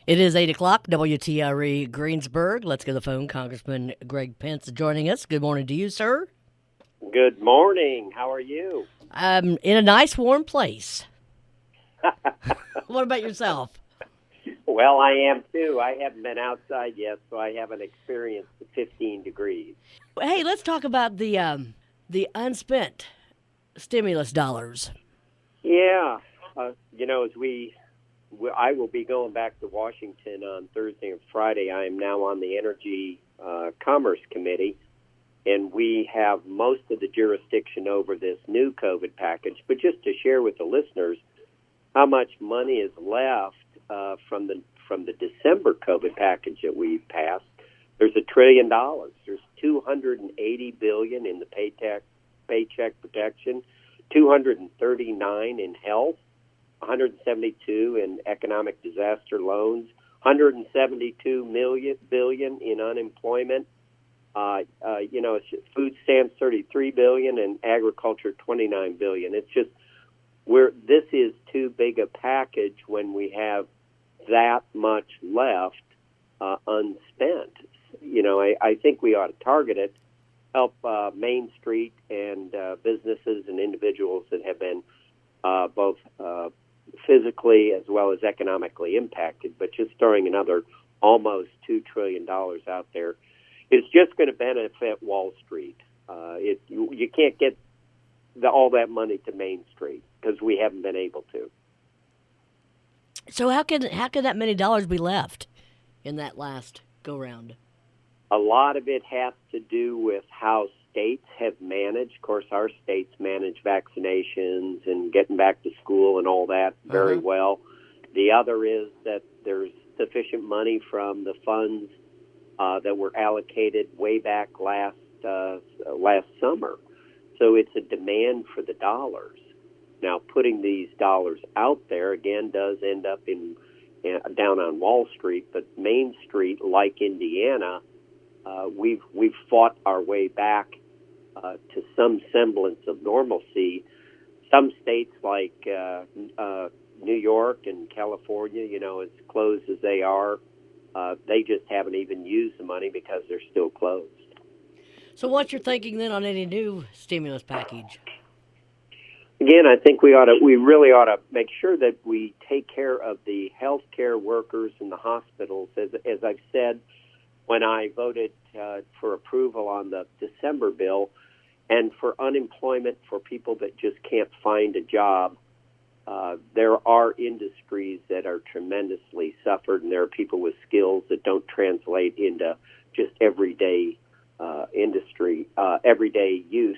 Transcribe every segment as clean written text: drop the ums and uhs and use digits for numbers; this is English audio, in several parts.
It is 8 o'clock, WTRE Greensburg. Let's go to the phone. Congressman Greg Pence joining us. Good morning to you, sir. Good morning. How are you? I'm in a nice warm place. What about yourself? Well, I am too. I haven't been outside yet, so I haven't experienced the 15 degrees. Hey, let's talk about the unspent stimulus dollars. Yeah. I will be going back to Washington on Thursday and Friday. I am now on the Energy Commerce Committee, and we have most of the jurisdiction over this new COVID package. But just to share with the listeners how much money is left from the December COVID package that we passed, there's $1 trillion. There's $280 billion in the paycheck protection, 239 in health, 172 in economic disaster loans, 172 billion in unemployment. Food stamps 33 billion and agriculture 29 billion. It's just this is too big a package when we have that much left unspent. I think we ought to target it, help Main Street and businesses and individuals that have been both physically as well as economically impacted. But just throwing another almost $2 trillion out there is just going to benefit Wall Street. You can't get all that money to Main Street because we haven't been able to. So how can that many dollars be left in that last go round? A lot of it has to do with how states have managed. Of course, our states manage vaccinations and getting back to school and all that very well. The other is that there's sufficient money from the funds that were allocated way back last summer. So it's a demand for the dollars. Now, putting these dollars out there, again, does end up down on Wall Street, but Main Street, like Indiana, we've fought our way back to some semblance of normalcy. Some states like New York and California, as closed as they are, they just haven't even used the money because they're still closed. So what's your thinking then on any new stimulus package? Again, I think we really ought to make sure that we take care of the healthcare workers in the hospitals. As I've said, when I voted for approval on the December bill, and for unemployment for people that just can't find a job, there are industries that are tremendously suffered, and there are people with skills that don't translate into just everyday everyday use.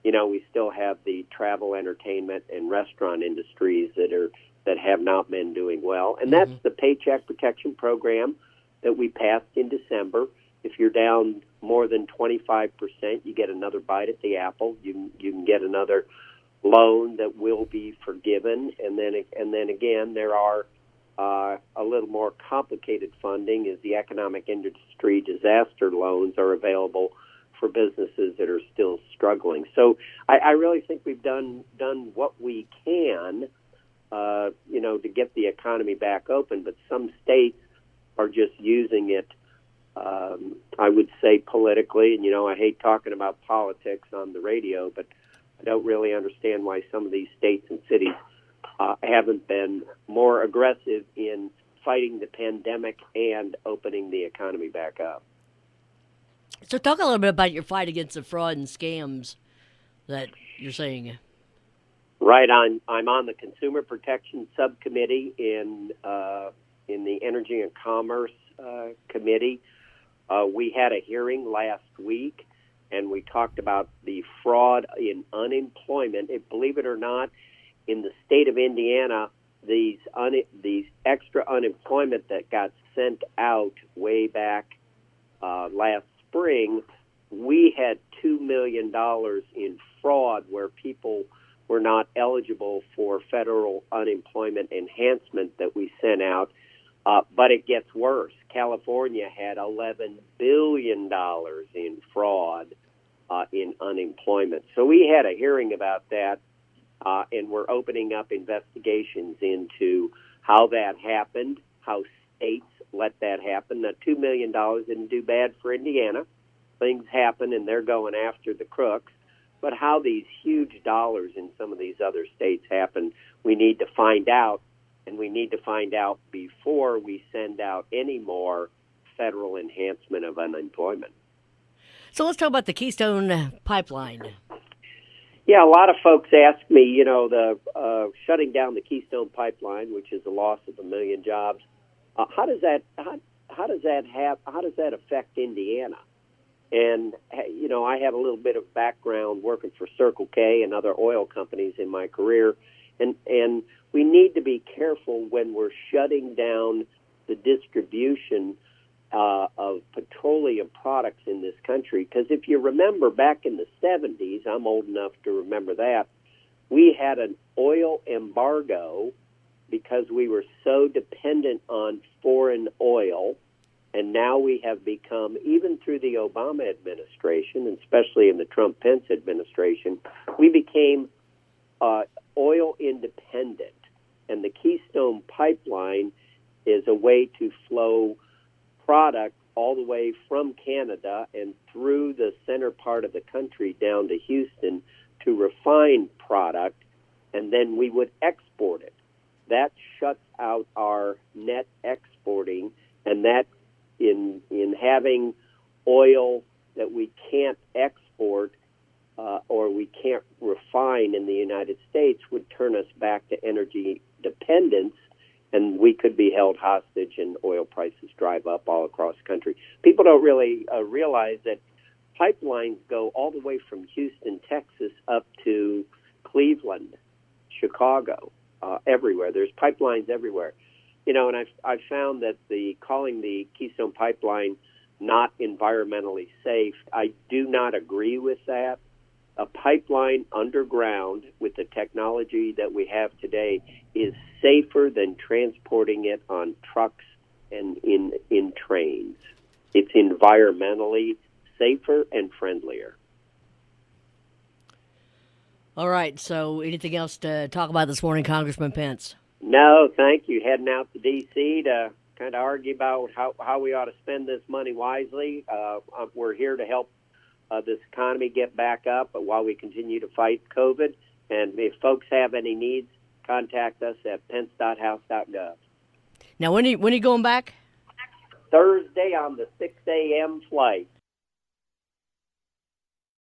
We still have the travel, entertainment, and restaurant industries that have not been doing well, and that's the Paycheck Protection Program that we passed in December. If you're down more than 25%, you get another bite at the apple. You can get another loan that will be forgiven, and then again there are a little more complicated funding as the economic industry disaster loans are available for businesses that are still struggling. So I really think we've done what we can, to get the economy back open. But some states are just using it, I would say, politically. And I hate talking about politics on the radio, but I don't really understand why some of these states and cities haven't been more aggressive in fighting the pandemic and opening the economy back up. So talk a little bit about your fight against the fraud and scams that you're saying. Right on. I'm on the Consumer Protection Subcommittee in the Energy and Commerce Committee. We had a hearing last week, and we talked about the fraud in unemployment. Believe it or not, in the state of Indiana, these extra unemployment that got sent out way back last spring, we had $2 million in fraud where people were not eligible for federal unemployment enhancement that we sent out. But it gets worse. California had $11 billion in fraud in unemployment. So we had a hearing about that, and we're opening up investigations into how that happened, how states let that happen. Now, $2 million didn't do bad for Indiana. Things happen, and they're going after the crooks. But how these huge dollars in some of these other states happen, we need to find out, and we need to find out before we send out any more federal enhancement of unemployment. So let's talk about the Keystone pipeline. Yeah, a lot of folks ask me, the shutting down the Keystone pipeline, which is a loss of 1 million jobs. How does that affect Indiana? And I have a little bit of background working for Circle K and other oil companies in my career, and we need to be careful when we're shutting down the distribution of petroleum products in this country. Because if you remember back in the 70s, I'm old enough to remember that, we had an oil embargo because we were so dependent on foreign oil. And now we have become, even through the Obama administration, and especially in the Trump-Pence administration, we became oil independent. And the Keystone pipeline is a way to flow product all the way from Canada and through the center part of the country down to Houston to refine product, and then we would export it. That shuts out our net exporting, and that in having oil that we can't export or we can't refine in the United States would turn us back to energy dependence, and we could be held hostage and oil prices drive up all across the country. People don't really realize that pipelines go all the way from Houston, Texas, up to Cleveland, Chicago, everywhere. There's pipelines everywhere. And I've found that calling the Keystone Pipeline not environmentally safe, I do not agree with that. A pipeline underground with the technology that we have today is safer than transporting it on trucks and in trains. It's environmentally safer and friendlier. All right, so anything else to talk about this morning, Congressman Pence? No, thank you. Heading out to D.C. to kind of argue about how we ought to spend this money wisely. We're here to help this economy get back up while we continue to fight COVID. And if folks have any needs, contact us at pence.house.gov. Now, when are you going back? Thursday on the 6 a.m. flight.